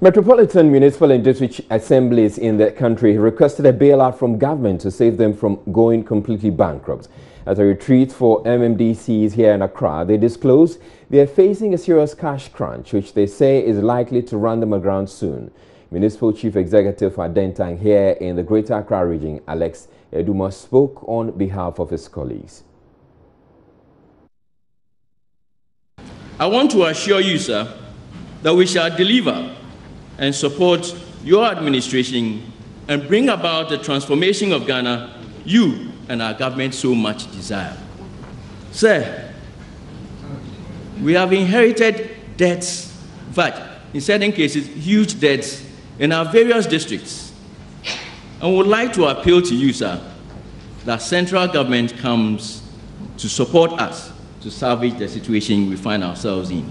Metropolitan, municipal and district assemblies in the country requested a bailout from government to save them from going completely bankrupt. At a retreat for MMDCs here in Accra, they disclosed they are facing a serious cash crunch, which they say is likely to run them aground soon. Municipal Chief Executive Adentang here in the Greater Accra region, Alex Eduma, spoke on behalf of his colleagues. I want to assure you, sir, that we shall deliver and support your administration and bring about the transformation of Ghana you and our government so much desire. Sir, we have inherited debts, in fact, in certain cases, huge debts in our various districts. And would like to appeal to you, sir, that central government comes to support us to salvage the situation we find ourselves in.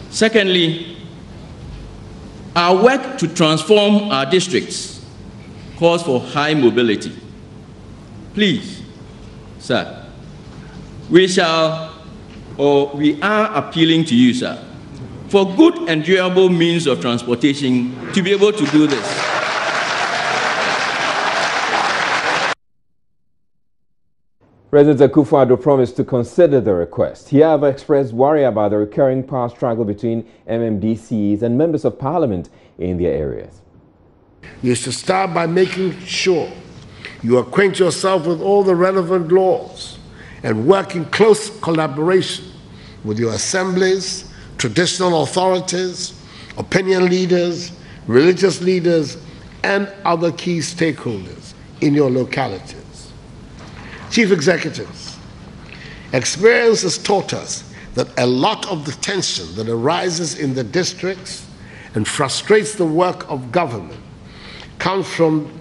Secondly, our work to transform our districts calls for high mobility. Please, sir, we are appealing to you, sir, for good and durable means of transportation to be able to do this. President Akufo-Addo promised to consider the request. He have expressed worry about the recurring power struggle between MMDCs and members of parliament in their areas. You should start by making sure you acquaint yourself with all the relevant laws and work in close collaboration with your assemblies, traditional authorities, opinion leaders, religious leaders, and other key stakeholders in your localities. Chief Executives, experience has taught us that a lot of the tension that arises in the districts and frustrates the work of government comes from,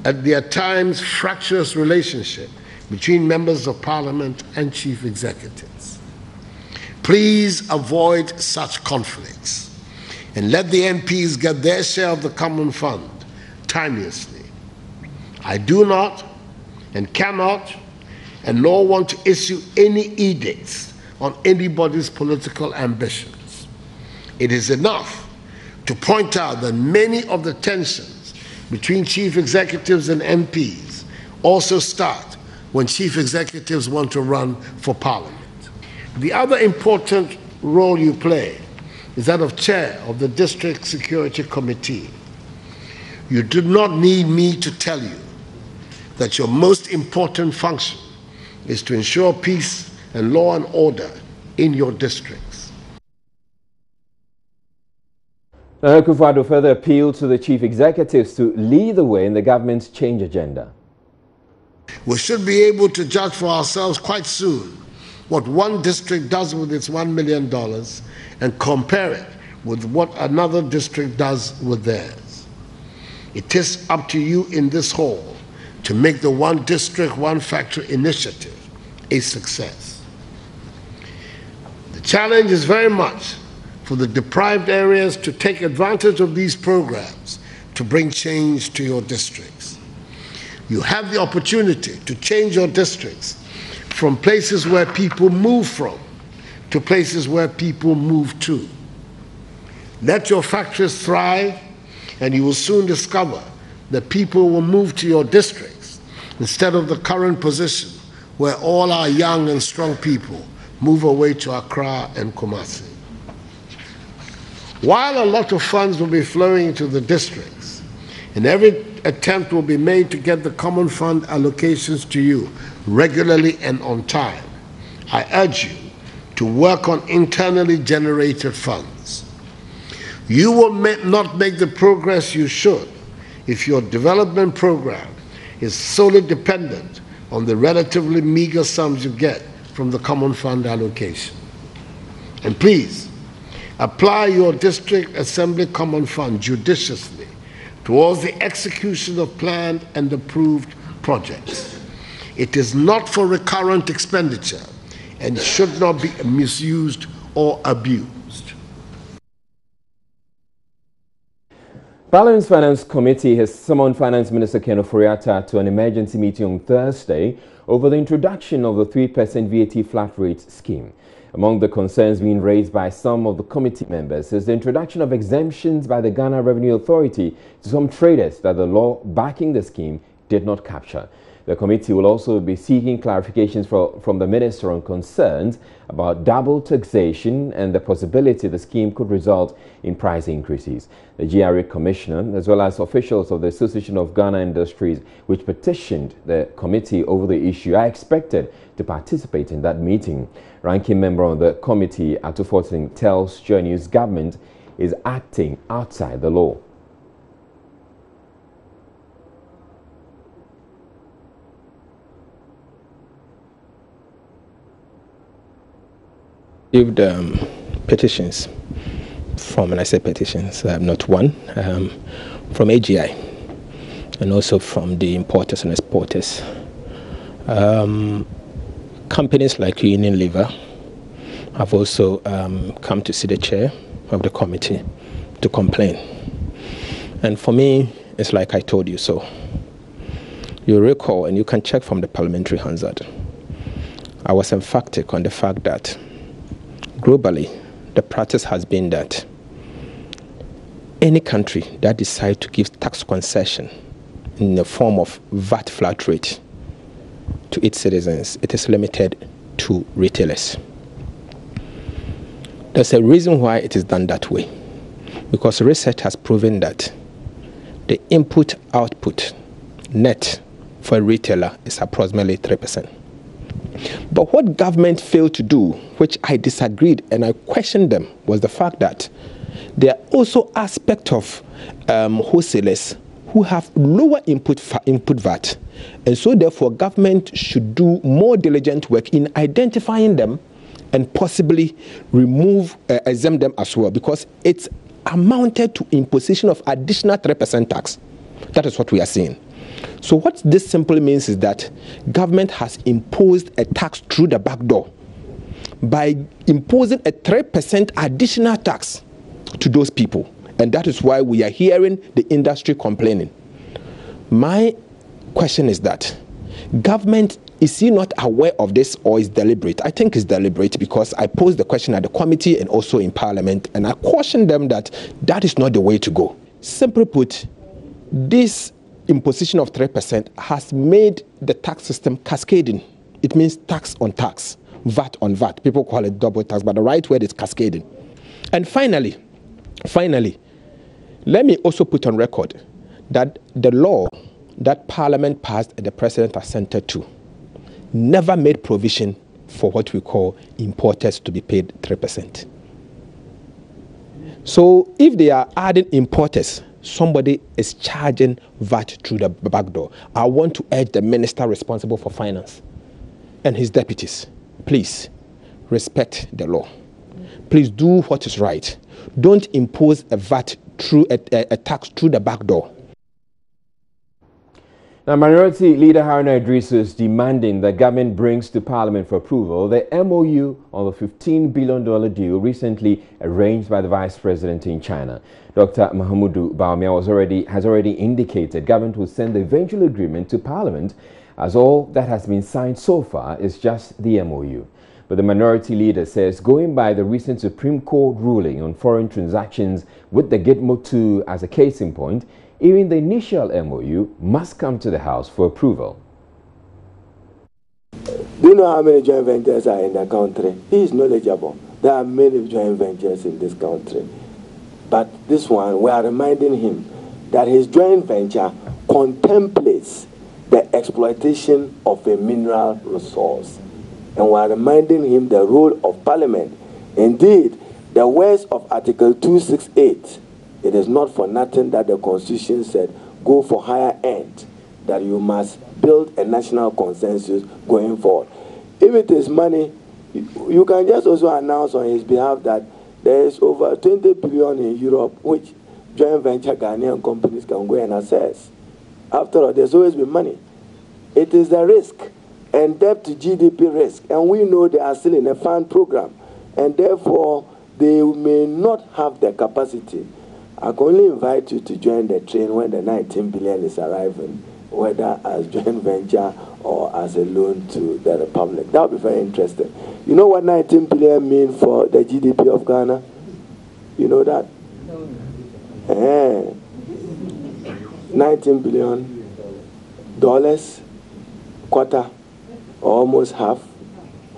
at their times, fractious relationship between members of parliament and chief executives. Please avoid such conflicts and let the MPs get their share of the common fund timeously. I do not and cannot and nor want to issue any edicts on anybody's political ambitions. It is enough to point out that many of the tensions between chief executives and MPs also start when chief executives want to run for parliament. The other important role you play is that of chair of the District Security Committee. You do not need me to tell you that your most important function is to ensure peace and law and order in your districts. Akufo-Addo further appealed to the chief executives to lead the way in the government's change agenda. We should be able to judge for ourselves quite soon what one district does with its $1 million and compare it with what another district does with theirs. It is up to you in this hall to make the One District, One Factory initiative a success. The challenge is very much for the deprived areas to take advantage of these programs to bring change to your districts. You have the opportunity to change your districts from places where people move from to places where people move to. Let your factories thrive, and you will soon discover that people will move to your districts instead of the current position where all our young and strong people move away to Accra and Kumasi. While a lot of funds will be flowing into the districts, and every attempt will be made to get the common fund allocations to you regularly and on time, I urge you to work on internally generated funds. You will not make the progress you should if your development program is solely dependent on the relatively meager sums you get from the common fund allocation. And please, apply your district assembly common fund judiciously towards the execution of planned and approved projects. It is not for recurrent expenditure and should not be misused or abused. Parliament's Finance Committee has summoned Finance Minister Ken Ofori-Atta to an emergency meeting on Thursday over the introduction of the 3% VAT flat rate scheme. Among the concerns being raised by some of the committee members is the introduction of exemptions by the Ghana Revenue Authority to some traders that the law backing the scheme did not capture. The committee will also be seeking clarifications from the minister on concerns about double taxation and the possibility the scheme could result in price increases. The GRA Commissioner, as well as officials of the Association of Ghana Industries, which petitioned the committee over the issue, are expected to participate in that meeting. Ranking member of the committee, Atewa, tells Joy News government is acting outside the law. Received petitions from, and I say petitions, not one, from AGI and also from the importers and exporters. Companies like Unilever have also come to see the chair of the committee to complain. And for me, it's like I told you so. You recall, and you can check from the Parliamentary Hansard, I was emphatic on the fact that globally, the practice has been that any country that decides to give tax concession in the form of VAT flat rate to its citizens, it is limited to retailers. There's a reason why it is done that way, because research has proven that the input-output net for a retailer is approximately 3%. But what government failed to do, which I disagreed and I questioned them, was the fact that there are also aspects of wholesalers who have lower input VAT. And so therefore government should do more diligent work in identifying them and possibly exempt them as well, because it's amounted to imposition of additional 3% tax. That is what we are seeing. So what this simply means is that government has imposed a tax through the back door by imposing a 3% additional tax to those people. And that is why we are hearing the industry complaining. My question is that government, is he not aware of this or is deliberate? I think it's deliberate, because I posed the question at the committee and also in Parliament, and I cautioned them that that is not the way to go. Simply put, this imposition of 3% has made the tax system cascading. It means tax on tax, VAT on VAT. People call it double tax, but the right word is cascading. And finally, let me also put on record that the law that Parliament passed and the President assented to never made provision for what we call importers to be paid 3%. So if they are adding importers, somebody is charging VAT through the back door. I want to urge the minister responsible for finance and his deputies, please respect the law. Please do what is right. Don't impose a VAT through a tax through the back door. Now, Minority Leader Haruna Idrisu is demanding that government brings to Parliament for approval the MOU on the $15 billion deal recently arranged by the Vice President in China. Dr. Mahamudu Bawumia has already indicated government will send the eventual agreement to Parliament, as all that has been signed so far is just the MOU. But the minority leader says, going by the recent Supreme Court ruling on foreign transactions with the Gitmo 2 as a case in point, even the initial MOU must come to the House for approval. Do you know how many joint ventures are in the country? He is knowledgeable. There are many joint ventures in this country. But this one, we are reminding him that his joint venture contemplates the exploitation of a mineral resource. And we are reminding him the role of Parliament. Indeed, the words of Article 268, it is not for nothing that the Constitution said, go for higher end, that you must build a national consensus going forward. If it is money, you can just also announce on his behalf that there is over 20 billion in Europe, which joint venture Ghanaian companies can go and access. After all, there's always been money. It is a risk and debt to GDP risk, and we know they are still in a fund program, and therefore they may not have the capacity. I can only invite you to join the train when the 19 billion is arriving, whether as joint venture or as a loan to the Republic. That would be very interesting. You know what 19 billion mean for the GDP of Ghana? You know that? $19 billion, quarter, or almost half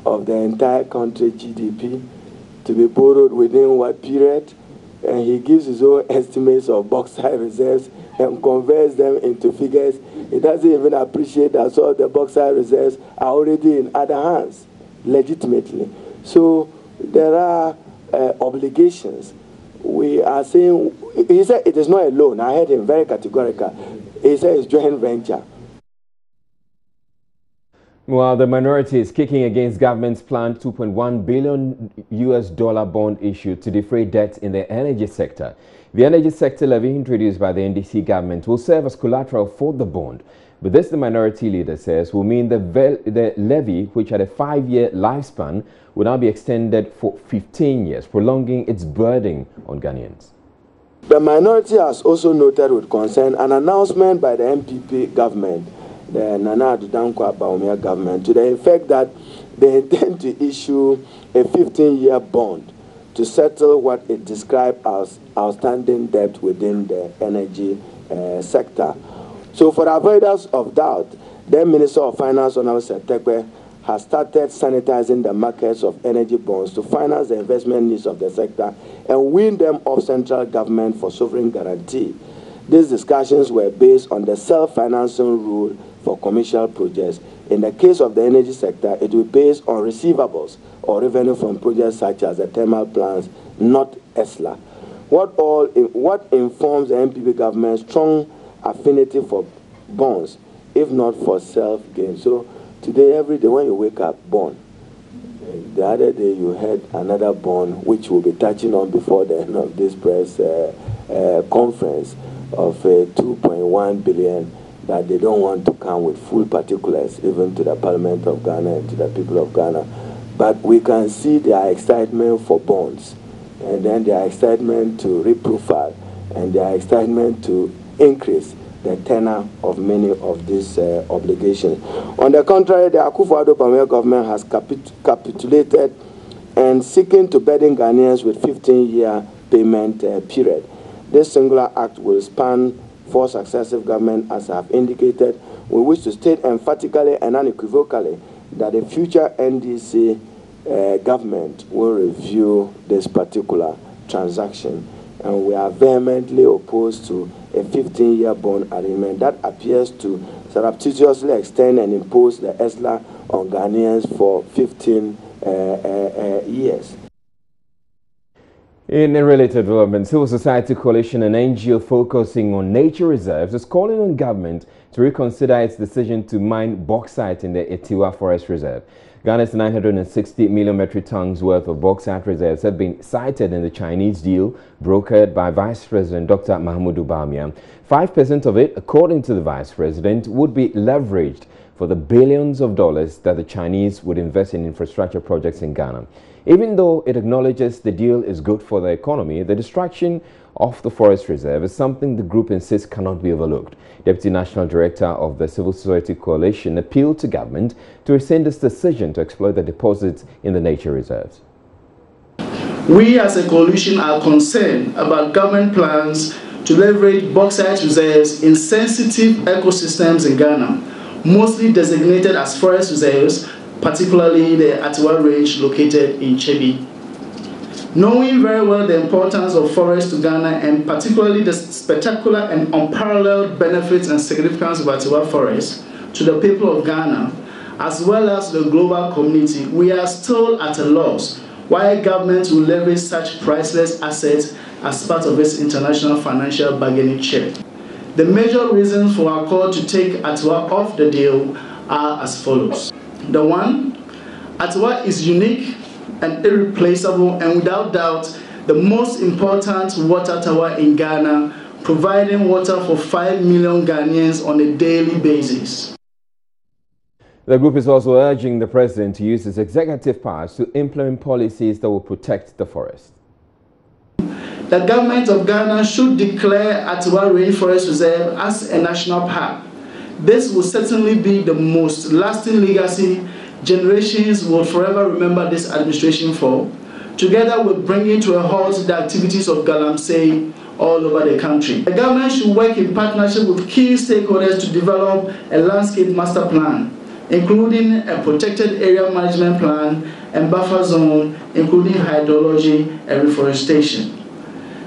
of the entire country GDP to be borrowed within what period? And he gives his own estimates of bauxite reserves and converts them into figures. He doesn't even appreciate that some of the bauxite reserves are already in other hands, legitimately. So there are obligations. We are saying, he said it is not a loan. I heard him very categorical. He said it's joint venture. While the minority is kicking against government's planned $2.1 billion bond issue to defray debt in the energy sector, the energy sector levy introduced by the NDC government will serve as collateral for the bond. But this, the minority leader says, will mean the levy, which had a 5-year lifespan, will now be extended for 15 years, prolonging its burden on Ghanaians. The minority has also noted with concern an announcement by the MPP government, the Nana Addo Dankwa Bawumia government, to the effect that they intend to issue a 15-year bond to settle what it described as outstanding debt within the energy sector. So for the avoidance of doubt, the Minister of Finance, Honorable Atewa, has started sanitizing the markets of energy bonds to finance the investment needs of the sector and wean them off central government for sovereign guarantee. These discussions were based on the self-financing rule for commercial projects. In the case of the energy sector, it will be based on receivables or revenue from projects such as the thermal plants, not ESLA. What informs the MPP government's strong affinity for bonds, if not for self-gain? So today, every day when you wake up, bond. The other day you had another bond, which we'll be touching on before the end of this press conference, of 2.1 billion that they don't want to come with full particulars, even to the Parliament of Ghana and to the people of Ghana. But we can see their excitement for bonds, and then their excitement to reprofile, and their excitement to increase the tenor of many of these obligations. On the contrary, the Akufo-Addo Bawumia government has capitulated and seeking to burden Ghanaians with 15-year payment period. This singular act will span 4 successive governments, as I have indicated. We wish to state emphatically and unequivocally that the future NDC government will review this particular transaction, and we are vehemently opposed to a 15-year bond agreement that appears to surreptitiously extend and impose the ESLA on Ghanaians for 15 years. In a related development, Civil Society Coalition, an NGO focusing on nature reserves, is calling on government to reconsider its decision to mine bauxite in the Atewa Forest Reserve. Ghana's 960 million metric tons worth of bauxite reserves have been cited in the Chinese deal brokered by Vice President Dr. Mahamudu Bawumia. 5% of it, according to the Vice President, would be leveraged for the billions of dollars that the Chinese would invest in infrastructure projects in Ghana. Even though it acknowledges the deal is good for the economy, the destruction of the forest reserve is something the group insists cannot be overlooked. Deputy National Director of the Civil Society Coalition appealed to government to rescind its decision to exploit the deposits in the nature reserves. We as a coalition are concerned about government plans to leverage bauxite reserves in sensitive ecosystems in Ghana, mostly designated as forest reserves, particularly the Atewa range located in Chebi. Knowing very well the importance of forests to Ghana, and particularly the spectacular and unparalleled benefits and significance of Atewa forests to the people of Ghana, as well as the global community, we are still at a loss why government will leverage such priceless assets as part of its international financial bargaining chip. The major reasons for our call to take Atewa off the deal are as follows. The one, Atewa is unique and irreplaceable, and without doubt, the most important water tower in Ghana, providing water for 5 million Ghanaians on a daily basis. The group is also urging the president to use his executive powers to implement policies that will protect the forest. The government of Ghana should declare Atewa Rainforest Reserve as a national park. This will certainly be the most lasting legacy generations will forever remember this administration for, together with bringing to a halt the activities of galamsey all over the country. The government should work in partnership with key stakeholders to develop a landscape master plan, including a protected area management plan and buffer zone, including hydrology and reforestation.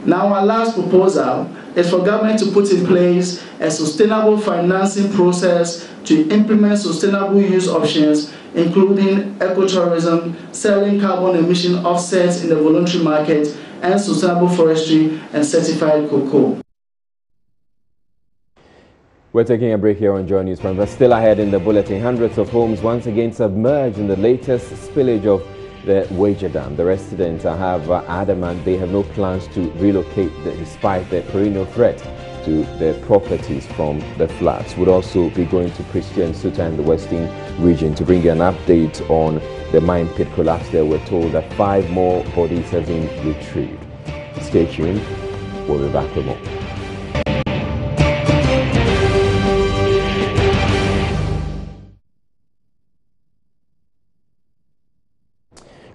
Now, our last proposal is for government to put in place a sustainable financing process to implement sustainable use options, including ecotourism, selling carbon emission offsets in the voluntary market, and sustainable forestry and certified cocoa. We're taking a break here on Joy News Prime. But still ahead in the bulletin, hundreds of homes once again submerged in the latest spillage of the Wager Dam. The residents have adamant they have no plans to relocate despite the perennial threat to their properties from the floods. We'll also be going to Christian Suta in the Western region to bring you an update on the mine pit collapse there. We're told that 5 more bodies have been retrieved. Stay tuned. We'll be back with more.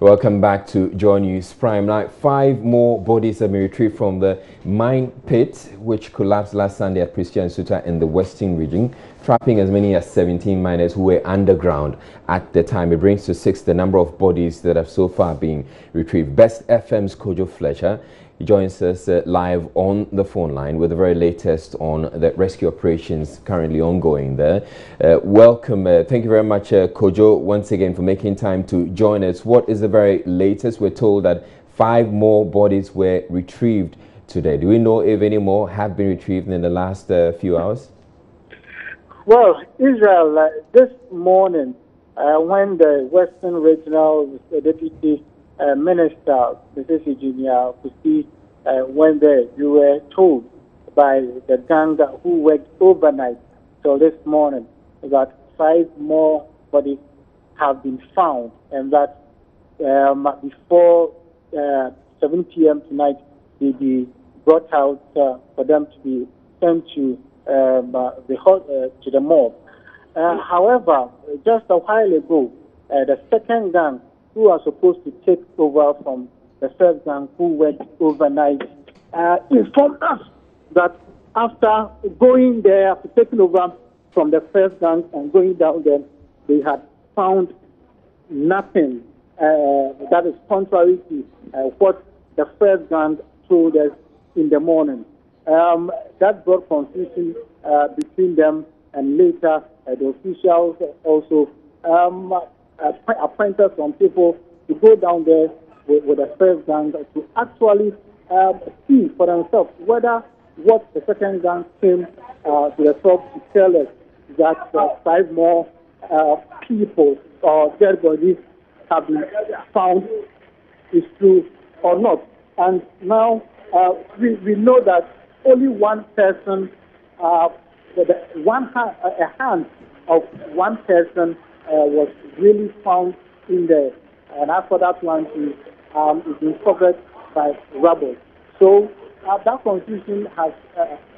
Welcome back to Joy News Prime. Now, 5 more bodies have been retrieved from the mine pit, which collapsed last Sunday at Christian Suta in the Western region, trapping as many as 17 miners who were underground at the time. It brings to 6 the number of bodies that have so far been retrieved. Best FM's Kojo Fletcher. He joins us live on the phone line with the very latest on the rescue operations currently ongoing there. Welcome. Thank you very much, Kojo, once again for making time to join us. What is the very latest? We're told that 5 more bodies were retrieved today. Do we know if any more have been retrieved in the last few hours? Well, Israel, this morning, when the Western Regional Deputy Minister, Mrs. Eugenia Kusi, went there, you were told by the gang who worked overnight till this morning that 5 more bodies have been found, and that before 7 p.m. tonight, they'll be brought out for them to be sent to the morgue. However, just a while ago, the second gang who are supposed to take over from the first gang who went overnight informed us that after going there, after taking over from the first gang and going down there, they had found nothing that is contrary to what the first gang told us in the morning. That brought confusion between them, and later the officials also appointed some people to go down there with the first gang to actually see for themselves whether what the second gang came to the top to tell us that 5 more people or dead bodies have been found is true or not. And now we know that only one person, a hand of one person was really found in there, and after that one is been covered by rubble. So that confusion has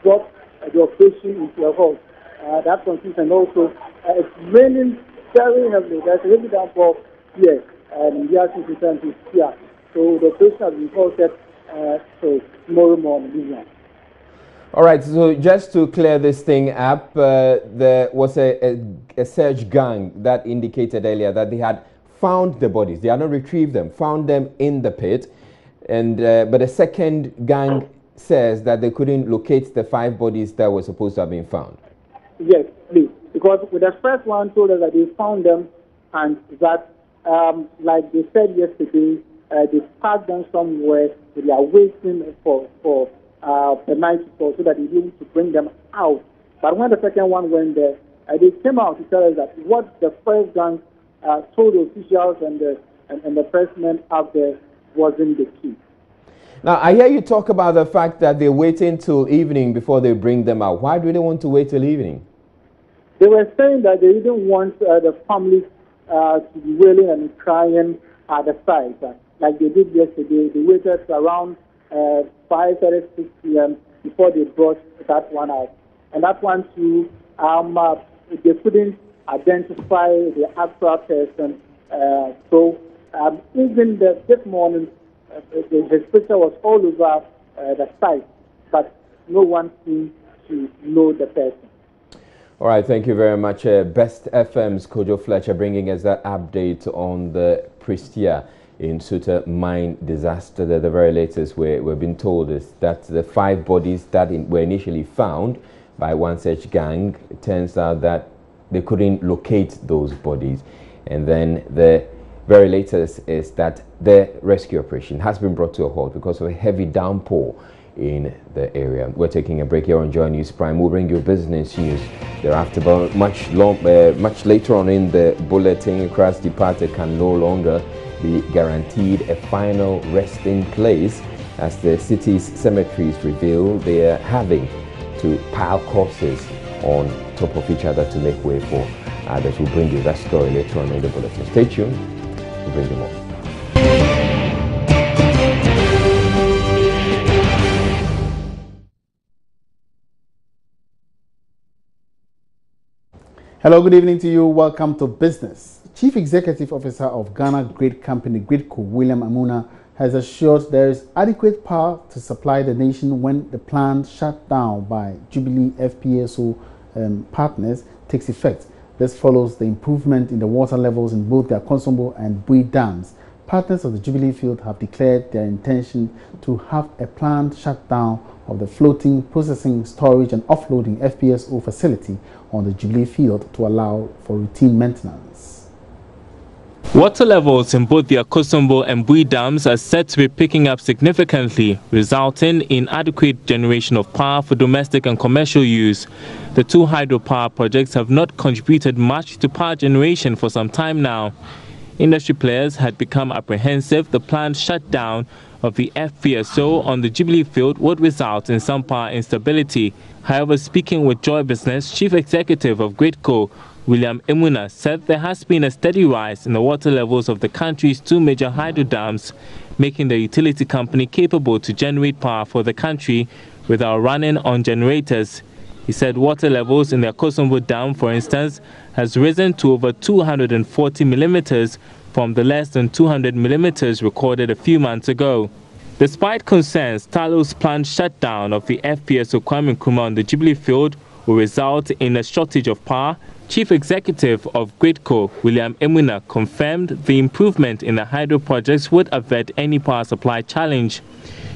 brought the operation into a halt. That confusion also it's raining very heavily. There's a heavy downpour here, and we are seeing here. So the operation has been halted so tomorrow morning. All right, so just to clear this thing up, there was a search gang that indicated earlier that they had found the bodies. They had not retrieved them, found them in the pit. And but the second gang says that they couldn't locate the 5 bodies that were supposed to have been found. Yes, please. Because with the first one told us that they found them, and that, like they said yesterday, they parked them somewhere. They are waiting for the night so that they'll be able to bring them out. But when the second one went there, they came out to tell us that what the first gang told the officials and the pressmen out there wasn't the key. Now, I hear you talk about the fact that they're waiting till evening before they bring them out. Why do they want to wait till evening? They were saying that they didn't want the families to be wailing and crying at the site. Like they did yesterday, they waited around 5:36 p.m. before they brought that one out. And that one too, they couldn't identify the actual person. So even this morning, his picture was all over the site, but no one seemed to know the person. All right, thank you very much. Best FM's Kojo Fletcher bringing us that update on the Prestia in Suta mine disaster. The very latest we've been told is that the 5 bodies that were initially found by one such gang, it turns out that they couldn't locate those bodies. And then the very latest is that the rescue operation has been brought to a halt because of a heavy downpour in the area. We're taking a break here on Joy News Prime. We'll bring you business news thereafter, but much later on in the bulletin. Crash departed can no longer be guaranteed a final resting place, as the city's cemeteries reveal they are having to pile corpses on top of each other to make way for others. We'll bring you that story later on in the bulletin. Stay tuned. We'll bring you more. Hello, good evening to you. Welcome to Business. Chief Executive Officer of Ghana Grid Company, Gridco, William Amuna, has assured there is adequate power to supply the nation when the plant shut down by Jubilee FPSO partners takes effect. This follows the improvement in the water levels in both the Akosombo and Bui dams. Partners of the Jubilee field have declared their intention to have a planned shutdown of the floating processing, storage and offloading FPSO facility on the Jubilee field to allow for routine maintenance. Water levels in both the Akosombo and Bui dams are said to be picking up significantly, resulting in adequate generation of power for domestic and commercial use. The 2 hydropower projects have not contributed much to power generation for some time now. Industry players had become apprehensive the planned shutdown of the FPSO on the Jubilee field would result in some power instability. However, speaking with Joy Business, Chief Executive of Gridco, William Amuna, said there has been a steady rise in the water levels of the country's 2 major hydro dams, making the utility company capable to generate power for the country without running on generators. He said water levels in the Akosombo Dam, for instance, has risen to over 240 millimeters from the less than 200 millimeters recorded a few months ago. Despite concerns Talos' planned shutdown of the FPSO Kwame Nkrumah on the Jubilee field will result in a shortage of power, Chief Executive of Gridco, William Amuna, confirmed the improvement in the hydro projects would avert any power supply challenge.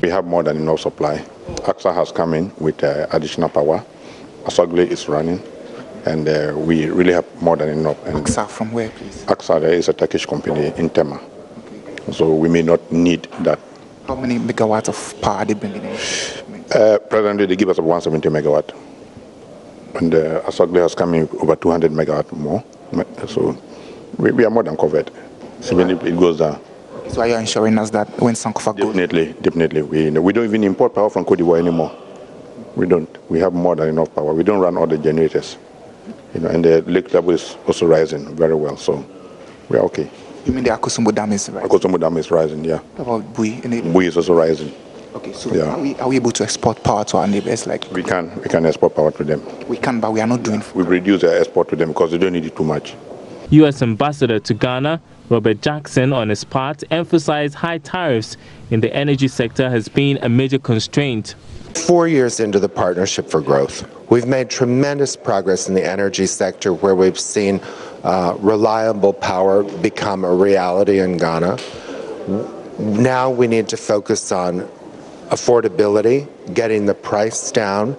We have more than enough supply. AXA has come in with additional power. Asogli is running, and we really have more than enough. And AXA from where, please? AXA is a Turkish company in Tema. Okay. So we may not need that. How many megawatts of power are they bringing in? Presently, they give us 170 megawatt. And Asogli has come in over 200 megawatt more. So we are more than covered, even if it goes down. So are you ensuring us that when Sankofa goes? Definitely. We don't even import power from Côte d'Ivoire anymore. We don't. We have more than enough power. We don't run all the generators. And the lake level is also rising very well, so we are okay. You mean the Akosombo Dam is rising? Akosombo Dam is rising, yeah. What about Bui? Bui is also rising. Okay, so yeah. Are we able to export power to our neighbors? We can export power to them. We can, but we are not doing. We reduce our export to them because they don't need it too much. U.S. Ambassador to Ghana, Robert Jackson, on his part, emphasized high tariffs in the energy sector has been a major constraint. 4 years into the Partnership for Growth, we've made tremendous progress in the energy sector where we've seen reliable power become a reality in Ghana. Now we need to focus on affordability, getting the price down,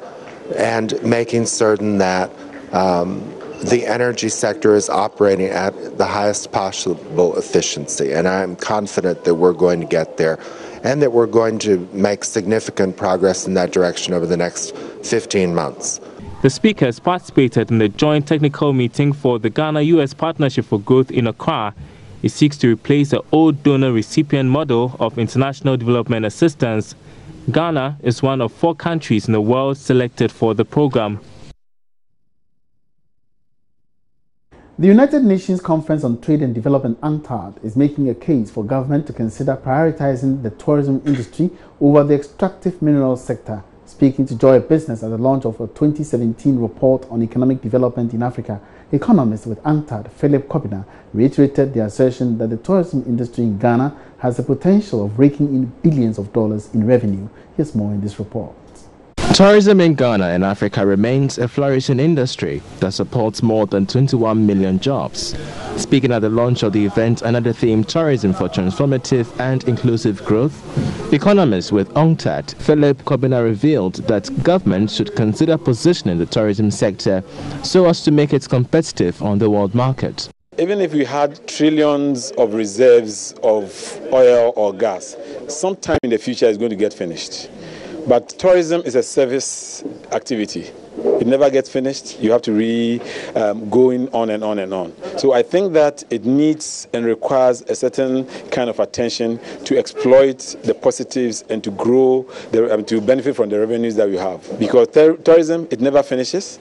and making certain that the energy sector is operating at the highest possible efficiency. And I'm confident that we're going to get there and that we're going to make significant progress in that direction over the next 15 months. The speakers participated in the joint technical meeting for the Ghana-US Partnership for Growth in Accra. It seeks to replace the old donor-recipient model of international development assistance. Ghana is one of 4 countries in the world selected for the program. The United Nations Conference on Trade and Development, UNCTAD, is making a case for government to consider prioritizing the tourism industry over the extractive minerals sector, Speaking to Joy Business at the launch of a 2017 report on economic development in Africa, economist with UNCTAD, Philip Kobina, reiterated the assertion that the tourism industry in Ghana has the potential of raking in billions of dollars in revenue. Here's more in this report. Tourism in Ghana and Africa remains a flourishing industry that supports more than 21 million jobs. Speaking at the launch of the event under the theme Tourism for Transformative and Inclusive Growth, economist with UNCTAD, Philip Kobina, revealed that government should consider positioning the tourism sector so as to make it competitive on the world market. Even if we had trillions of reserves of oil or gas, sometime in the future it's going to get finished. But tourism is a service activity. It never gets finished. You have to going on and on and on. So I think that it needs and requires a certain kind of attention to exploit the positives and to grow, to benefit from the revenues that we have. Because tourism, it never finishes.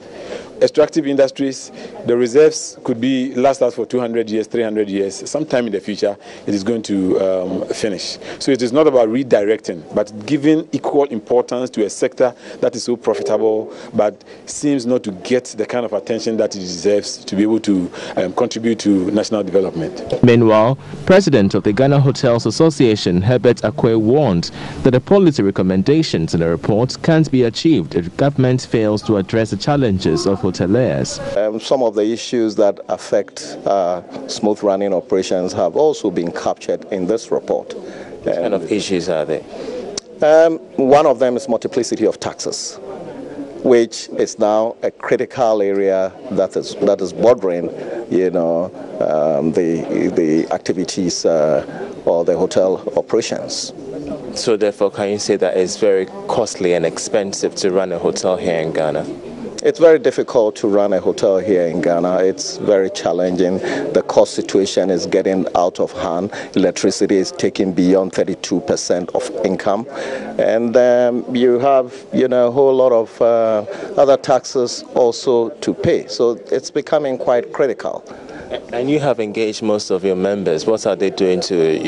Extractive industries, the reserves could last us for 200 years, 300 years. Sometime in the future, it is going to finish. So it is not about redirecting, but giving equal importance to a sector that is so profitable, but seems not to get the kind of attention that it deserves to be able to contribute to national development. Meanwhile, President of the Ghana Hotels Association, Herbert Akwe, warned that the policy recommendations in the report can't be achieved if government fails to address the challenges of hoteliers. Some of the issues that affect smooth running operations have also been captured in this report. What kind of issues are they? One of them is multiplicity of taxes, which is now a critical area that is bordering, the activities or the hotel operations. So therefore, can you say that it's very costly and expensive to run a hotel here in Ghana? It's very difficult to run a hotel here in Ghana. It's very challenging. The cost situation is getting out of hand. Electricity is taking beyond 32% of income. And you have, a whole lot of other taxes also to pay. So it's becoming quite critical. And you have engaged most of your members. What are they doing to,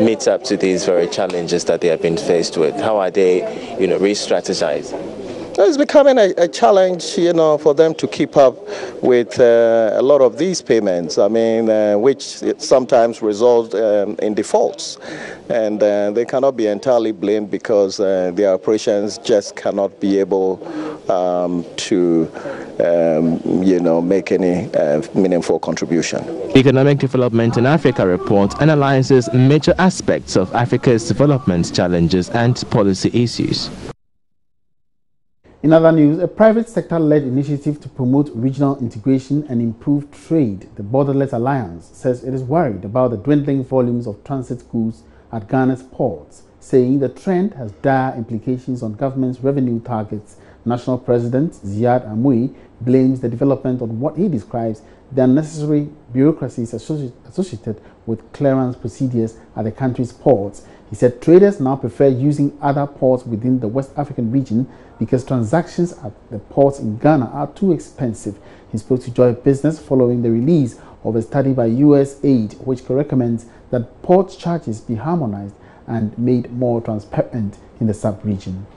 meet up to these very challenges that they have been faced with? How are they, re-strategizing? It's becoming a challenge, for them to keep up with a lot of these payments, which sometimes result in defaults. And they cannot be entirely blamed because their operations just cannot be able to, make any meaningful contribution. Economic Development in Africa report analyzes major aspects of Africa's development challenges and policy issues. In other news, a private sector-led initiative to promote regional integration and improve trade, the Borderless Alliance, says it is worried about the dwindling volumes of transit goods at Ghana's ports, saying the trend has dire implications on government's revenue targets. National President Ziad Amui blames the development on what he describes the unnecessary bureaucracies associated with clearance procedures at the country's ports. He said traders now prefer using other ports within the West African region because transactions at the ports in Ghana are too expensive. He spoke to Joy Business following the release of a study by USAID, which recommends that port charges be harmonized and made more transparent in the sub-region.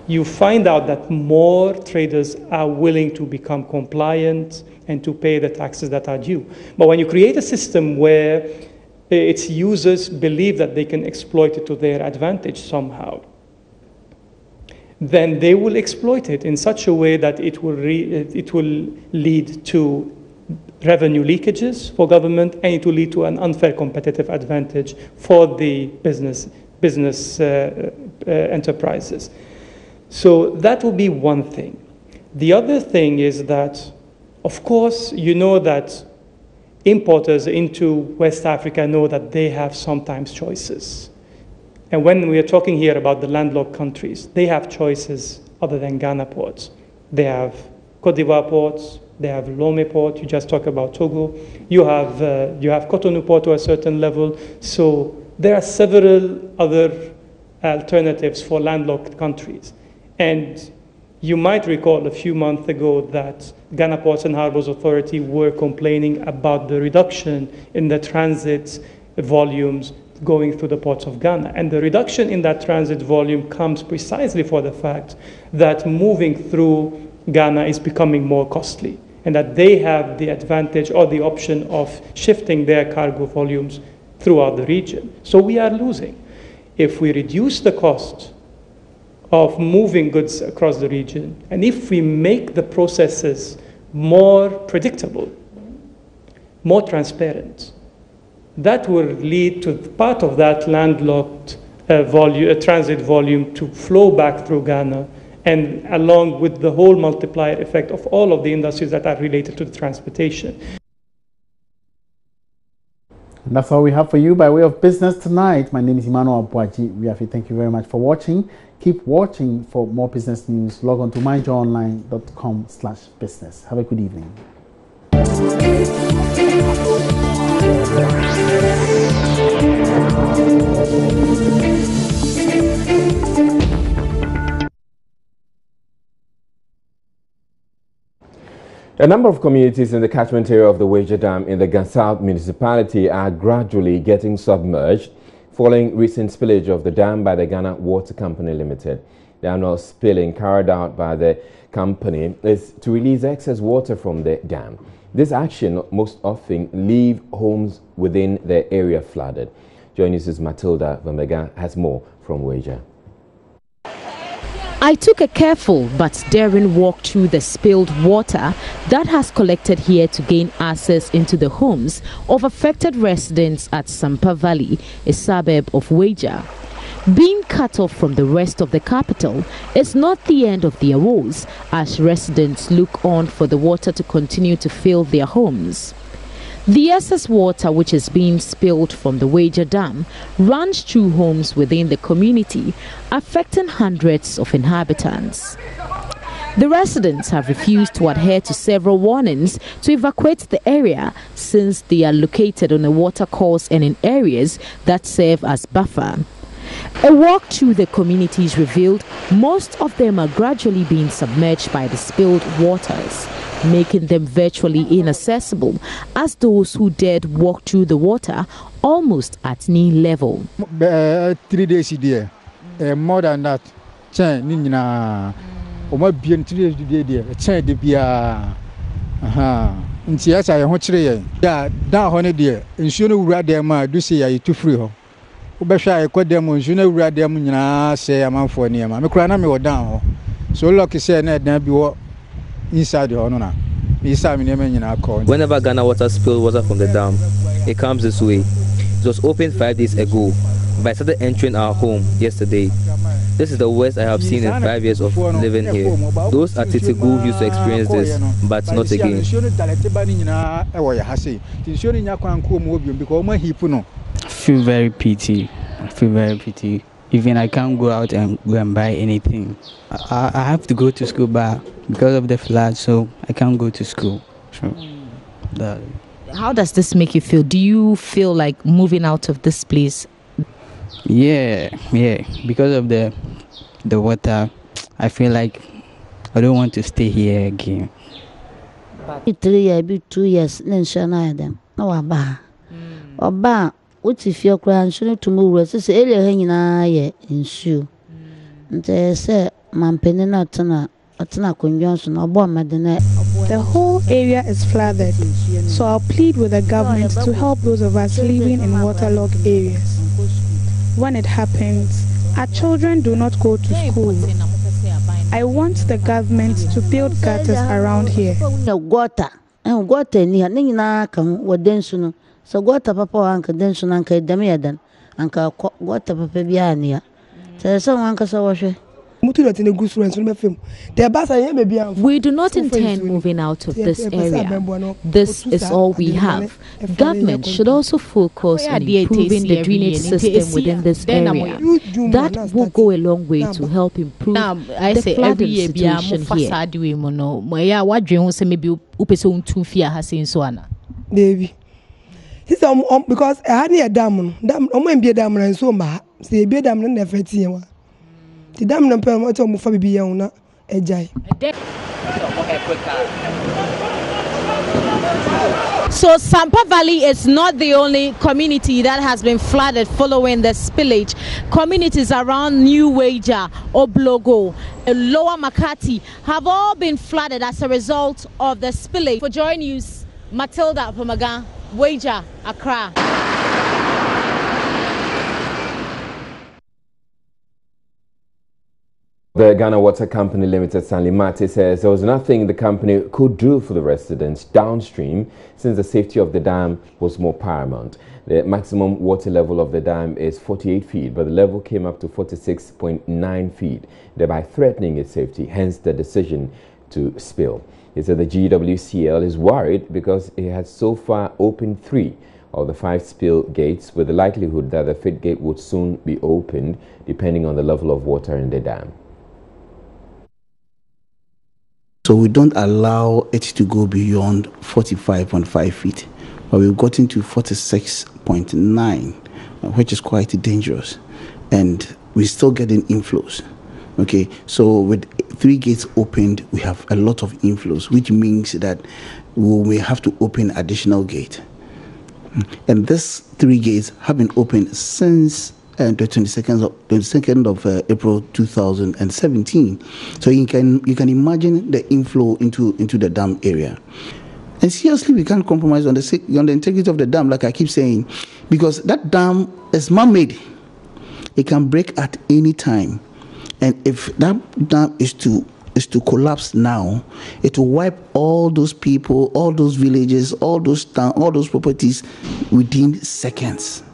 You find out that more traders are willing to become compliant and to pay the taxes that are due. But when you create a system where its users believe that they can exploit it to their advantage somehow, then they will exploit it in such a way that it will lead to revenue leakages for government, and it will lead to an unfair competitive advantage for the business enterprises. So that will be one thing. The other thing is that, of course, that importers into West Africa know that they have sometimes choices. And when we are talking here about the landlocked countries, they have choices other than Ghana ports. They have Côte d'Ivoire ports, they have Lomé port, you just talked about Togo. You have Cotonou port to a certain level. So there are several other alternatives for landlocked countries. And you might recall a few months ago that Ghana Ports and Harbors Authority were complaining about the reduction in the transit volumes going through the ports of Ghana. And the reduction in that transit volume comes precisely for the fact that moving through Ghana is becoming more costly, and that they have the advantage or the option of shifting their cargo volumes throughout the region. So we are losing. If we reduce the cost of moving goods across the region, and if we make the processes more predictable, more transparent, that will lead to part of that landlocked transit volume to flow back through Ghana, and along with the whole multiplier effect of all of the industries that are related to the transportation. And that's all we have for you by way of business tonight. My name is Emmanuel Abuaji. Thank you very much for watching. Keep watching for more business news. Log on to myjoyonline.com/business. Have a good evening. A number of communities in the catchment area of the Wager Dam in the Gansalt municipality are gradually getting submerged following recent spillage of the dam by the Ghana Water Company Limited. The annual spilling carried out by the company is to release excess water from the dam. This action most often leave homes within the area flooded. Joining us, Matilda Vamega has more from Wager. I took a careful but daring walk through the spilled water that has collected here to gain access into the homes of affected residents at Sampa Valley, a suburb of Wager. Being cut off from the rest of the capital is not the end of their woes, as residents look on for the water to continue to fill their homes. The excess water which is being spilled from the Wager Dam runs through homes within the community, affecting hundreds of inhabitants. The residents have refused to adhere to several warnings to evacuate the area, since they are located on a water course and in areas that serve as buffer. A walk through the communities revealed most of them are gradually being submerged by the spilled waters, making them virtually inaccessible, as those who dared walk through the water almost at knee level. 3 days there, more than that. Inside the whenever Ghana Water spills water from the dam, it comes this way. It was opened 5 days ago, but I started entering our home yesterday. This is the worst I have seen in 5 years of living here. Those at Titigu used to experience this, but not again. I feel very pity. Even I can't go out and go and buy anything. I have to go to school, but because of the flood, so I can't go to school. So, how does this make you feel? Do you feel like moving out of this place? Yeah. Because of the water, I feel like I don't want to stay here again. 2 years, then shana them. No, Oba. What if your grandchildren to move? It's area hanging eye in shoe. They say, Mampenina Tana, Atana conjunction, or bomb at the net. The whole area is flooded, so I'll plead with the government to help those of us living in waterlogged areas. When it happens, our children do not go to school. I want the government to build gutters around here. Water near Nina come with Densuno. So water papa anka Densuno anka Damiadan, anka water papa biania. Tell someone Casa washer. We do not intend moving out of this area. This is all we have. Government should also focus on improving the drainage system within this area. That will go a long way to help improve the flooding situation here. Because I had a dam, be a dam and so ma, say be a dam and never see. The dam number what I'm for be young, a jay. So Sampa Valley is not the only community that has been flooded following the spillage. Communities around New Waja, Oblogo, Lower Makati have all been flooded as a result of the spillage. For Joy News, Matilda Pomaga, Waja, Accra. The Ghana Water Company Limited, Stanley Mate, says there was nothing the company could do for the residents downstream since the safety of the dam was more paramount. The maximum water level of the dam is 48 feet, but the level came up to 46.9 feet, thereby threatening its safety, hence the decision to spill. He said the GWCL is worried because it has so far opened 3 of the 5 spill gates, with the likelihood that the 5th gate would soon be opened depending on the level of water in the dam. So we don't allow it to go beyond 45.5 feet, but we've gotten to 46.9, which is quite dangerous, and we're still getting inflows. Okay, so with 3 gates opened, we have a lot of inflows, which means that we may have to open additional gate. And these 3 gates have been opened since the 22nd of April 2017. So you can imagine the inflow into the dam area. And seriously, we can't compromise on the integrity of the dam, like I keep saying, because that dam is man-made. It can break at any time. And if that dam is to collapse now, it will wipe all those people, all those villages, all those towns, all those properties within seconds.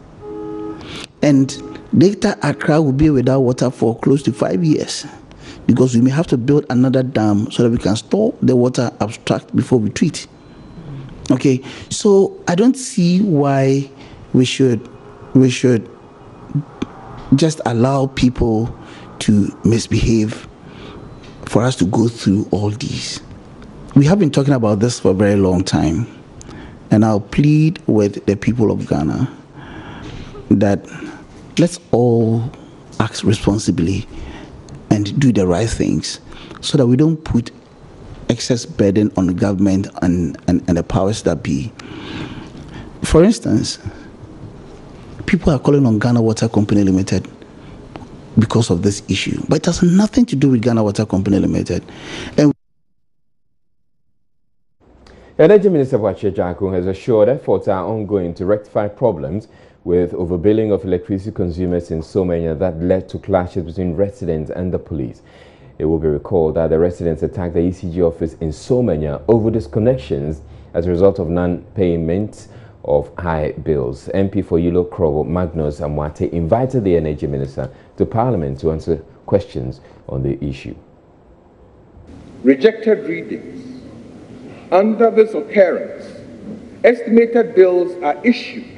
And Greater Accra will be without water for close to 5 years, because we may have to build another dam so that we can store the water abstract before we treat. Okay, so I don't see why we should just allow people to misbehave for us to go through all these. We have been talking about this for a very long time, and I'll plead with the people of Ghana that let's all act responsibly and do the right things so that we don't put excess burden on the government and the powers that be. For instance, people are calling on Ghana Water Company Limited because of this issue, but it has nothing to do with Ghana Water Company Limited. And Energy Minister Bwache Jaku has assured efforts are ongoing to rectify problems with overbilling of electricity consumers in Somenya that led to clashes between residents and the police. It will be recalled that the residents attacked the ECG office in Somenya over disconnections as a result of non-payment of high bills. MP for Yilo Krobo, Magnus Amwate, invited the Energy Minister to Parliament to answer questions on the issue. Rejected readings. Under this occurrence, estimated bills are issued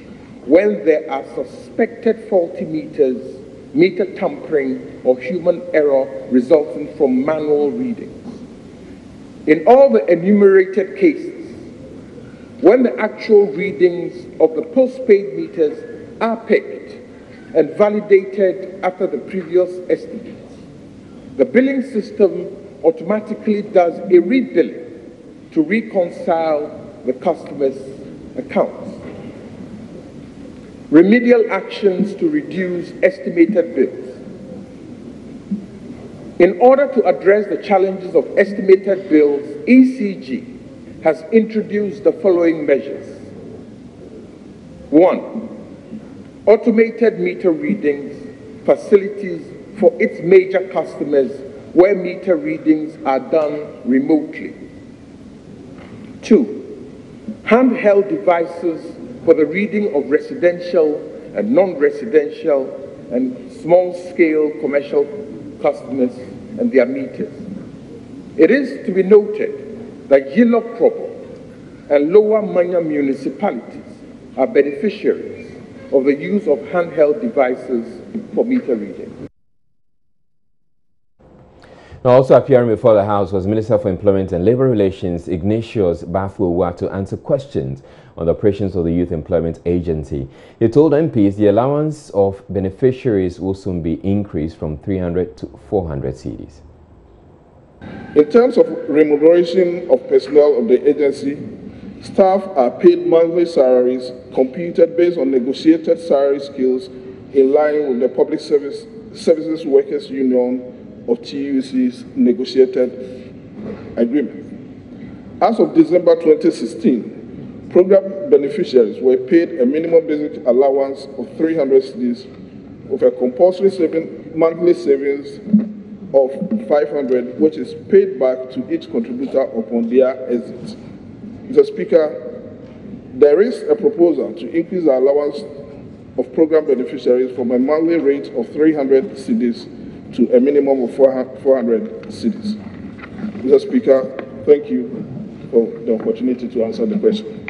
when there are suspected faulty meters, meter tampering, or human error resulting from manual readings. In all the enumerated cases, when the actual readings of the postpaid meters are picked and validated after the previous estimates, the billing system automatically does a rebilling to reconcile the customer's accounts. Remedial actions to reduce estimated bills. In order to address the challenges of estimated bills, ECG has introduced the following measures. 1. Automated meter readings facilities for its major customers where meter readings are done remotely. 2. Handheld devices for the reading of residential and non-residential and small-scale commercial customers and their meters. It is to be noted that Yilo Krobo and Lower Manya municipalities are beneficiaries of the use of handheld devices for meter reading. Now, also appearing before the House was Minister for Employment and Labour Relations, Ignatius Bafuwa, to answer questions on the operations of the Youth Employment Agency. He told MPs the allowance of beneficiaries will soon be increased from 300 to 400 cedis. In terms of remuneration of personnel of the agency, Staff are paid monthly salaries computed based on negotiated salary scales in line with the Public Services Workers Union of TUC's negotiated agreement. As of December 2016, program beneficiaries were paid a minimum basic allowance of 300 cedis with a compulsory monthly savings of 500, which is paid back to each contributor upon their exit. Mr. Speaker, there is a proposal to increase the allowance of program beneficiaries from a monthly rate of 300 cedis to a minimum of 400 cedis. Mr. Speaker, thank you for the opportunity to answer the question.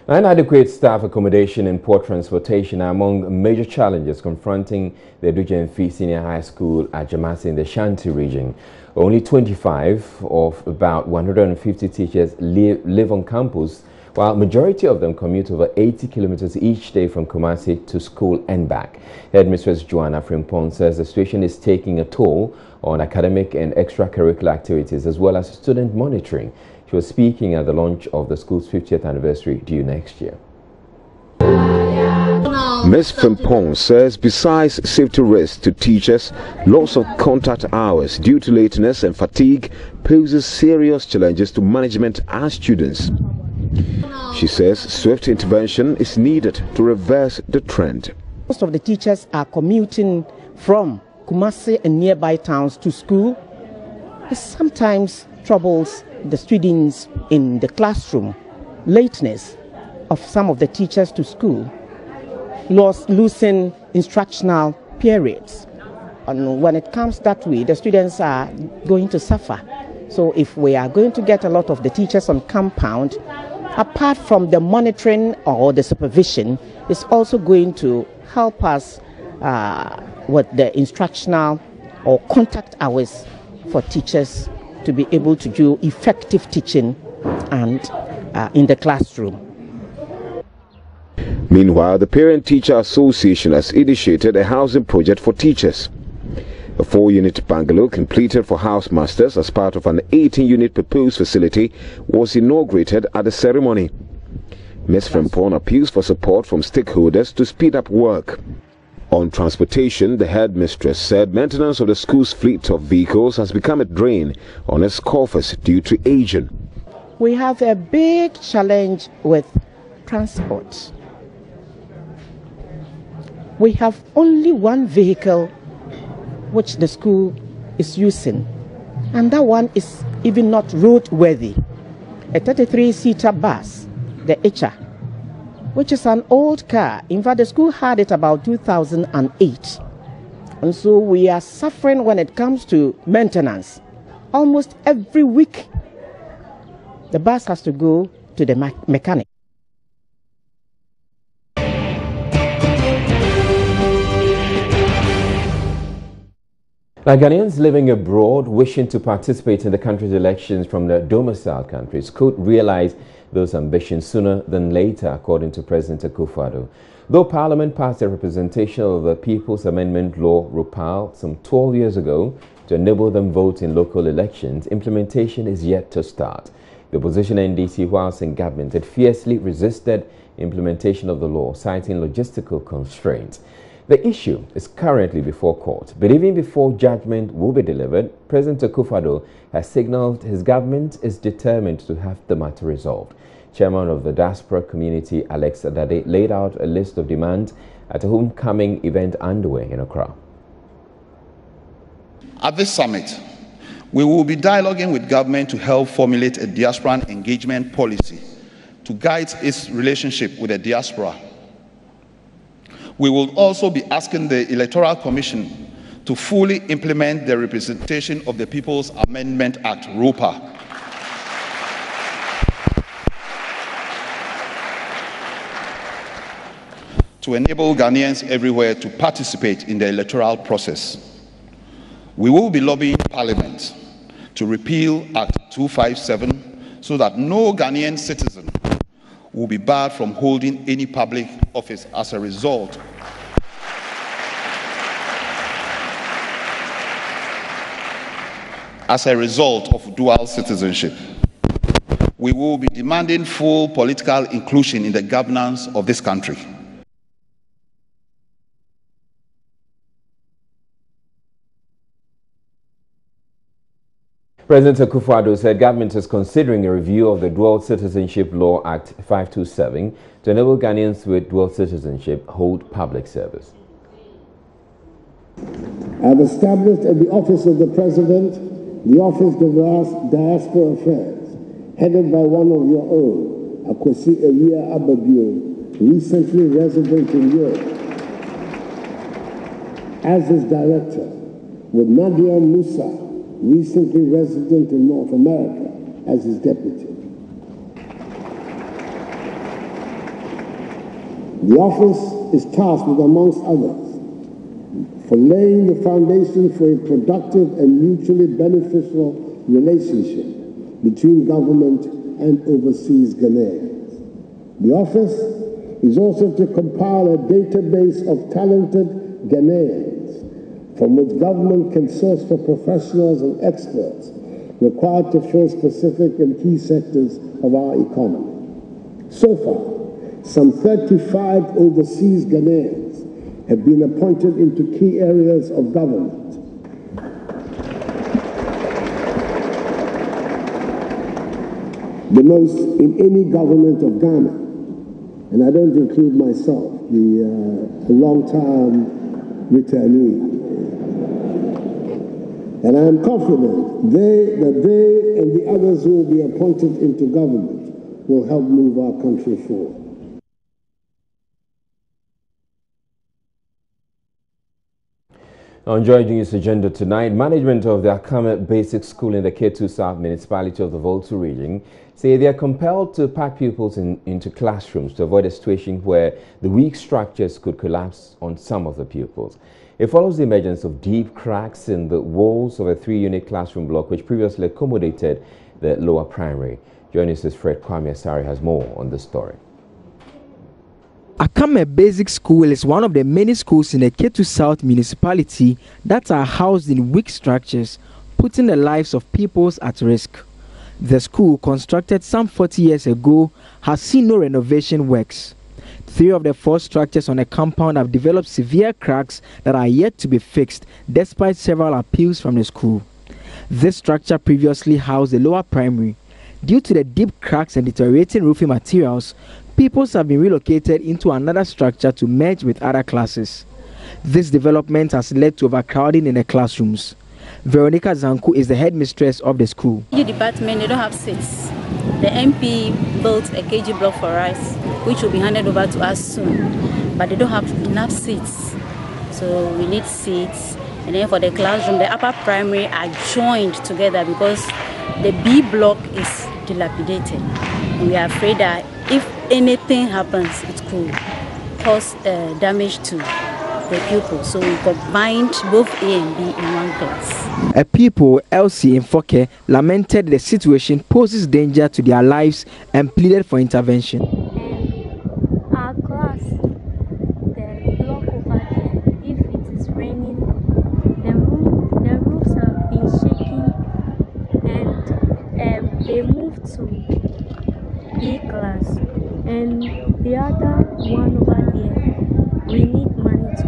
Inadequate staff accommodation and poor transportation are among major challenges confronting the Adewa Senior High School at Jamasi in the Shanti region. Only 25 of about 150 teachers live on campus, while majority of them commute over 80 kilometers each day from Kumasi to school and back. Headmistress Joanna Frimpong says the situation is taking a toll on academic and extracurricular activities as well as student monitoring. She was speaking at the launch of the school's 50th anniversary due next year. Ms. Frimpong says besides safety risks to teachers, loss of contact hours due to lateness and fatigue poses serious challenges to management and students. She says swift intervention is needed to reverse the trend. Most of the teachers are commuting from Kumasi and nearby towns to school. It sometimes troubles the students in the classroom. Lateness of some of the teachers to school, losing instructional periods. And when it comes that way, the students are going to suffer. So if we are going to get a lot of the teachers on compound, apart from the monitoring or the supervision, it's also going to help us with the instructional or contact hours for teachers to be able to do effective teaching and in the classroom. Meanwhile, the Parent-Teacher Association has initiated a housing project for teachers. A 4-unit bungalow completed for housemasters as part of an 18-unit proposed facility was inaugurated at the ceremony. Ms. Frimpong appeals for support from stakeholders to speed up work. On transportation, the headmistress said maintenance of the school's fleet of vehicles has become a drain on its coffers due to aging. We have a big challenge with transport. We have only one vehicle which the school is using, and that one is even not roadworthy. A 33-seater bus, the Atewa, which is an old car. In fact, the school had it about 2008. And so we are suffering when it comes to maintenance. Almost every week, the bus has to go to the mechanic. Like Ghanaians living abroad wishing to participate in the country's elections from their domicile countries could realize those ambitions sooner than later, according to President Akufo-Addo. Though Parliament passed a representation of the People's Amendment Law, RUPAL, some 12 years ago to enable them vote in local elections, implementation is yet to start. The opposition NDC, whilst in government, had fiercely resisted implementation of the law, citing logistical constraints. The issue is currently before court, but even before judgment will be delivered, President Akufo-Addo has signaled his government is determined to have the matter resolved. Chairman of the Diaspora community, Alex Adade, laid out a list of demands at a homecoming event underway in Accra. At this summit, we will be dialoguing with government to help formulate a diaspora engagement policy to guide its relationship with the diaspora. We will also be asking the Electoral Commission to fully implement the Representation of the People's Amendment Act, RUPA. To enable Ghanaians everywhere to participate in the electoral process. We will be lobbying Parliament to repeal Act 257 so that no Ghanaian citizen will be barred from holding any public office as a result as a result of dual citizenship. We will be demanding full political inclusion in the governance of this country. President Akufo-Addo said government is considering a review of the Dual Citizenship Law Act 527 to enable Ghanaians with dual citizenship hold public service. I have established at the Office of the President the Office of Diaspora Affairs, headed by one of your own, Akwesi Ababio, recently resident in Europe, as his director, with Nadia Musa, recently resident in North America, as his deputy. The office is tasked with, amongst others, for laying the foundation for a productive and mutually beneficial relationship between government and overseas Ghanaians. The office is also to compile a database of talented Ghanaians from which government can source for professionals and experts required to fill specific and key sectors of our economy. So far, some 35 overseas Ghanaians have been appointed into key areas of government. The most in any government of Ghana, and I don't include myself, the long-term returnee. And I am confident that they and the others who will be appointed into government will help move our country forward. On Joy News Agenda tonight, management of the Akame Basic School in the Ketu South Municipality of the Volta region say they are compelled to pack pupils into classrooms to avoid a situation where the weak structures could collapse on some of the pupils. It follows the emergence of deep cracks in the walls of a 3-unit classroom block which previously accommodated the lower primary. Joining us, Fred Kwame Asari has more on this story. Akame Basic School is one of the many schools in the Ketu South Municipality that are housed in weak structures, putting the lives of pupils at risk. The school, constructed some 40 years ago, has seen no renovation works. 3 of the 4 structures on the compound have developed severe cracks that are yet to be fixed, despite several appeals from the school. This structure previously housed the lower primary. Due to the deep cracks and deteriorating roofing materials, pupils have been relocated into another structure to merge with other classes. This development has led to overcrowding in the classrooms. Veronica Zanku is the headmistress of the school. The department, they don't have seats. The MP built a KG block for us, which will be handed over to us soon. But they don't have enough seats. So we need seats. And then for the classroom, the upper primary are joined together because the B block is dilapidated. And we are afraid that if anything happens, it could cause damage to the pupils. So we combined both A and B in one class. A pupil, Elsie Infoke, lamented the situation poses danger to their lives and pleaded for intervention. Our class, the block over there, if it is raining, the roofs have been shaking and they moved to B class. And the other one over there, we need money to.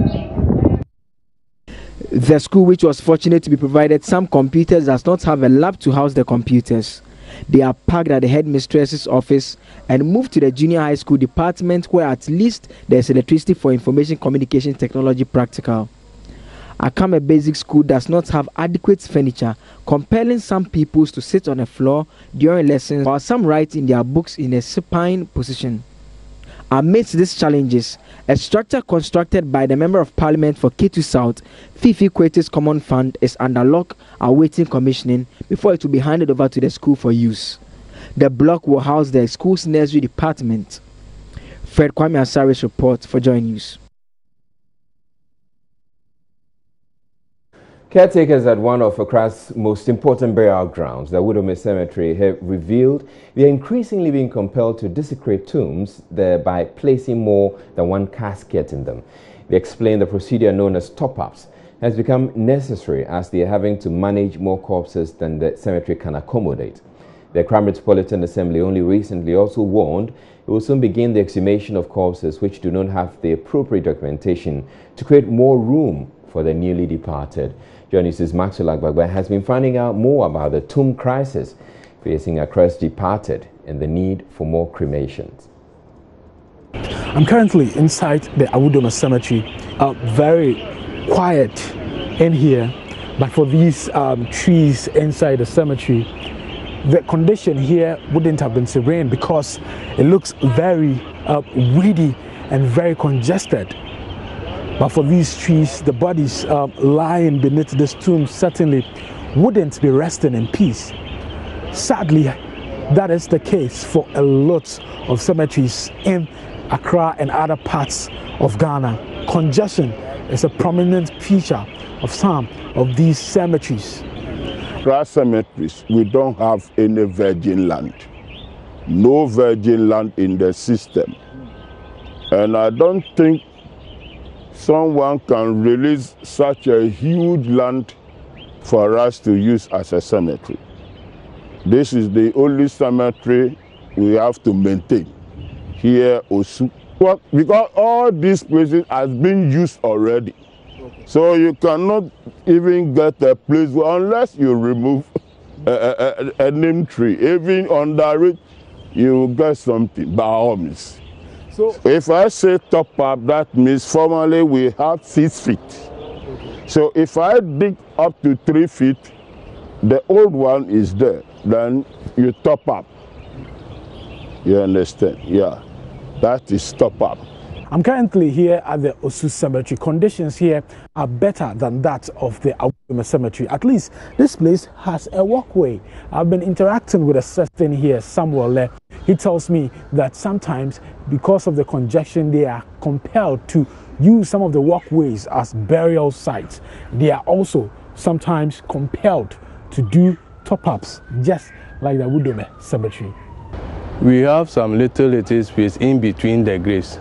The school, which was fortunate to be provided some computers, does not have a lab to house the computers. They are parked at the headmistress's office and moved to the junior high school department where at least there is electricity for information communication technology practical. Akame Basic School does not have adequate furniture, compelling some pupils to sit on the floor during lessons while some write in their books in a supine position. Amidst these challenges, a structure constructed by the Member of Parliament for Ketu South, Fifi Kwete's Common Fund, is under lock awaiting commissioning before it will be handed over to the school for use. The block will house the school's nursery department. Fred Kwame Asari's report for Joy News. Caretakers at one of Accra's most important burial grounds, the Widome Cemetery, have revealed they are increasingly being compelled to desecrate tombs, thereby placing more than one casket in them. They explain the procedure known as top-ups has become necessary as they are having to manage more corpses than the cemetery can accommodate. The Accra Metropolitan Assembly only recently also warned it will soon begin the exhumation of corpses which do not have the appropriate documentation to create more room for the newly departed. Journalist Maxwell Agbagba has been finding out more about the tomb crisis facing Accra's departed and the need for more cremations. I'm currently inside the Awudoma Cemetery, very quiet in here, but for these trees inside the cemetery, the condition here wouldn't have been serene because it looks very weedy and very congested. But for these trees, the bodies lying beneath this tomb certainly wouldn't be resting in peace. Sadly, that is the case for a lot of cemeteries in Accra and other parts of Ghana. Congestion is a prominent feature of some of these cemeteries. Accra cemeteries, we don't have any virgin land. No virgin land in the system. And I don't think someone can release such a huge land for us to use as a cemetery. This is the only cemetery we have to maintain here Osu. Because all these places has been used already. So you cannot even get a place unless you remove a name tree. Even under it, you will get something by all means. So if I say top up, that means formally we have 6 feet. So if I dig up to 3 feet, the old one is there. Then you top up. You understand? Yeah. That is top up. I'm currently here at the Osu Cemetery. Conditions here are better than that of the Awudoma Cemetery. At least this place has a walkway. I've been interacting with a certain here, Samuel. He tells me that sometimes because of the congestion, they are compelled to use some of the walkways as burial sites. They are also sometimes compelled to do top-ups, just like the Awudoma Cemetery. We have some little space in between the graves.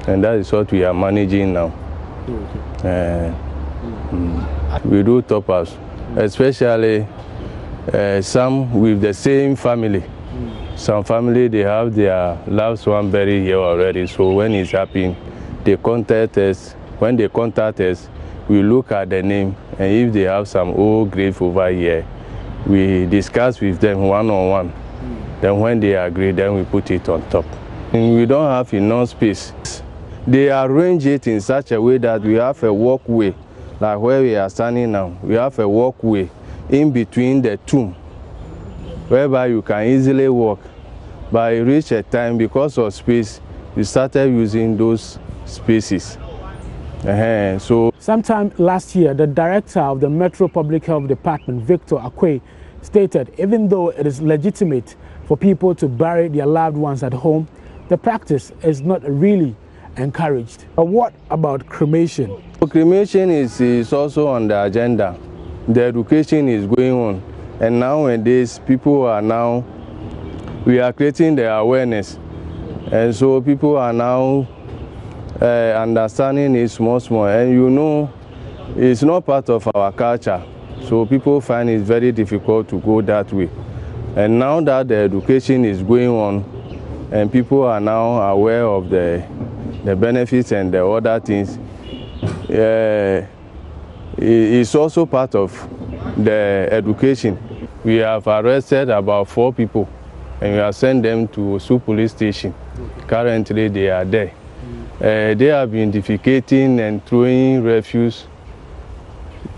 And that is what we are managing now. We do top-ups, especially some with the same family. Some family, they have their loved one buried here already. So when it's happening, they contact us. When they contact us, we look at the name. And if they have some old grave over here, we discuss with them one-on-one. Then when they agree, then we put it on top. And we don't have enough space. They arrange it in such a way that we have a walkway, like where we are standing now. We have a walkway in between the tomb, whereby you can easily walk. But it reached a time, because of space, we started using those spaces. So, sometime last year, the director of the Metro Public Health Department, Victor Akwe, stated even though it is legitimate for people to bury their loved ones at home, the practice is not really encouraged. But what about cremation? Cremation is also on the agenda. The education is going on. And nowadays, people are now, we are creating the awareness. And so people are now understanding it small. And you know, it's not part of our culture. So people find it very difficult to go that way. And now that the education is going on, and people are now aware of the benefits and the other things, it's also part of the education. We have arrested about 4 people and we have sent them to Osu police station. Currently they are there. They have been defecating and throwing refuse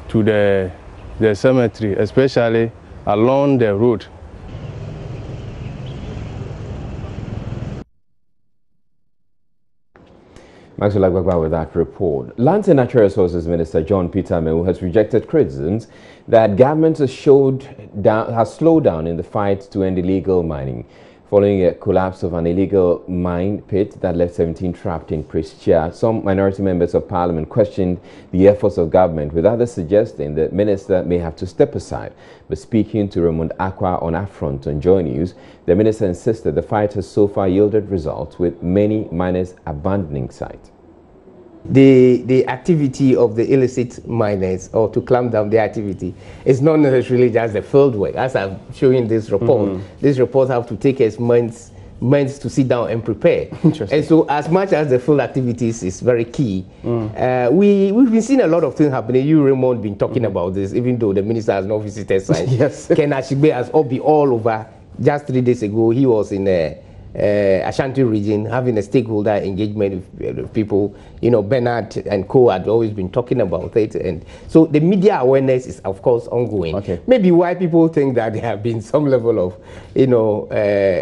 to the cemetery, especially along the road. Maxwell Agbagba with that report. Lands and Natural Resources Minister John Peter Amewu has rejected criticisms that government has slowed down in the fight to end illegal mining, following a collapse of an illegal mine pit that left 17 trapped in Prestia. Some minority members of parliament questioned the efforts of government, with others suggesting the minister may have to step aside. But speaking to Raymond Aqua on Affront on Joy News, the minister insisted the fight has so far yielded results, with many miners abandoning site. the activity of the illicit miners, or to clamp down their activity, is not necessarily just the field work. As I'm showing this report, these reports have to take us months to sit down and prepare. And so as much as the field activities is very key, we've been seeing a lot of things happening. You, Raymond, been talking about this, even though the minister has not visited site. Yes. Ken Ashigbe has been all over. Just 3 days ago, he was in Ashanti region having a stakeholder engagement with people. You know, Bernard and co had always been talking about it, and so the media awareness is of course ongoing. Maybe why people think that there have been some level of, you know,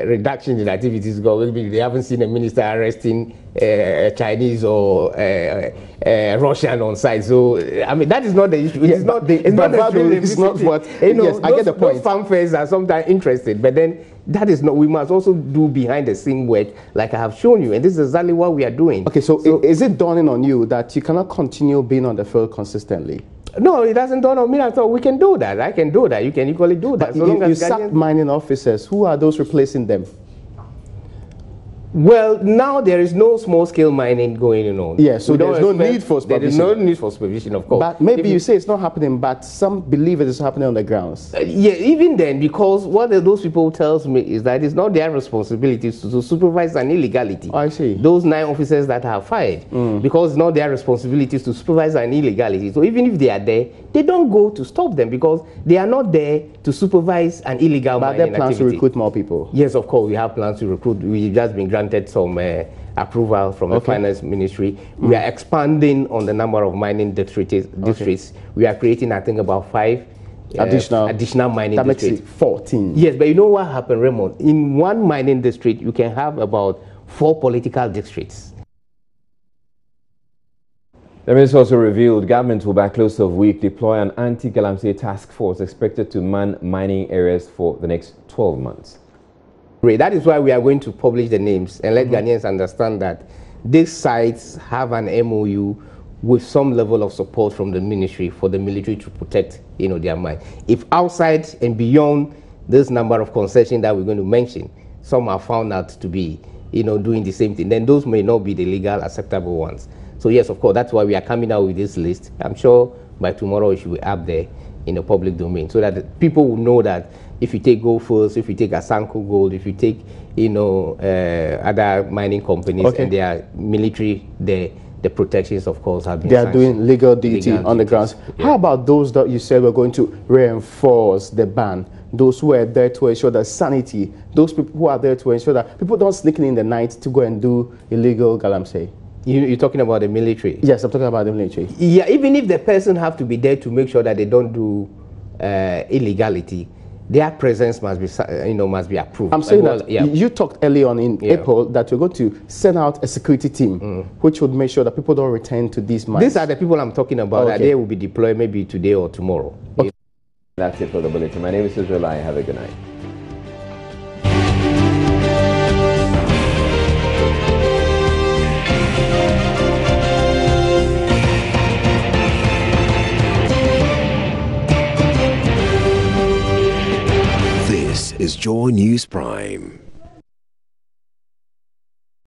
reduction in activities, because maybe they haven't seen a minister arresting a Chinese or Russian on site. So I mean, that is not the issue. It's not the, it's not what, you know, yes, I get the point. Those fanfares are sometimes interested, but then that is not, we must also do behind the scene work, like I have shown you, and this is exactly what we are doing. Okay, so is it dawning on you that you cannot continue being on the field consistently? No, it doesn't dawn on me at all. We can do that. I can do that. You can equally do that. But so you sacked mining officers. Who are those replacing them? Well, now there is no small-scale mining going on. Yeah, so there's no need for supervision. There is no need for supervision, of course. But maybe you say it's not happening, but some believe it is happening on the grounds. Yeah, even then, because what those people tells me is that it's not their responsibility to supervise an illegality. I see. Those 9 officers that are fired, because it's not their responsibility to supervise an illegality. So even if they are there, they don't go to stop them, because they are not there to supervise an illegal mining activity. But there are plans to recruit more people? Yes, of course, we have plans to recruit. We've just been granted some approval from the Finance Ministry. We are expanding on the number of mining districts. We are creating, I think, about 5 additional mining that districts. Makes it 14. Yes, but you know what happened, Raymond? In one mining district, you can have about 4 political districts. The minister also revealed government will by close of week deploy an anti-galamsey task force expected to man mining areas for the next 12 months. That is why we are going to publish the names and let Ghanaians understand that these sites have an MOU with some level of support from the ministry for the military to protect, you know, their mine. If outside and beyond this number of concessions that we're going to mention, some are found out to be, you know, doing the same thing, then those may not be the legal acceptable ones. So yes, of course, that's why we are coming out with this list. I'm sure by tomorrow it should be up there in the public domain, so that people will know that if you take Gold Fields, if you take Asanko Gold, if you take, you know, other mining companies and their military, the protections, of course, have been sanctioned. They are doing legal duty on the grounds. Yeah. How about those that you said were going to reinforce the ban? Those who are there to ensure the sanity, those people who are there to ensure that people don't sneak in the night to go and do illegal galamsey. You're talking about the military? Yes, I'm talking about the military. Yeah, even if the person have to be there to make sure that they don't do illegality, their presence must be, you know, must be approved. I'm saying that you talked early on in April that you're going to send out a security team, which would make sure that people don't return to these mines. These are the people I'm talking about. That they will be deployed maybe today or tomorrow. That's it for the bulletin. My name is Israel. Have a good night. Is Joy News Prime.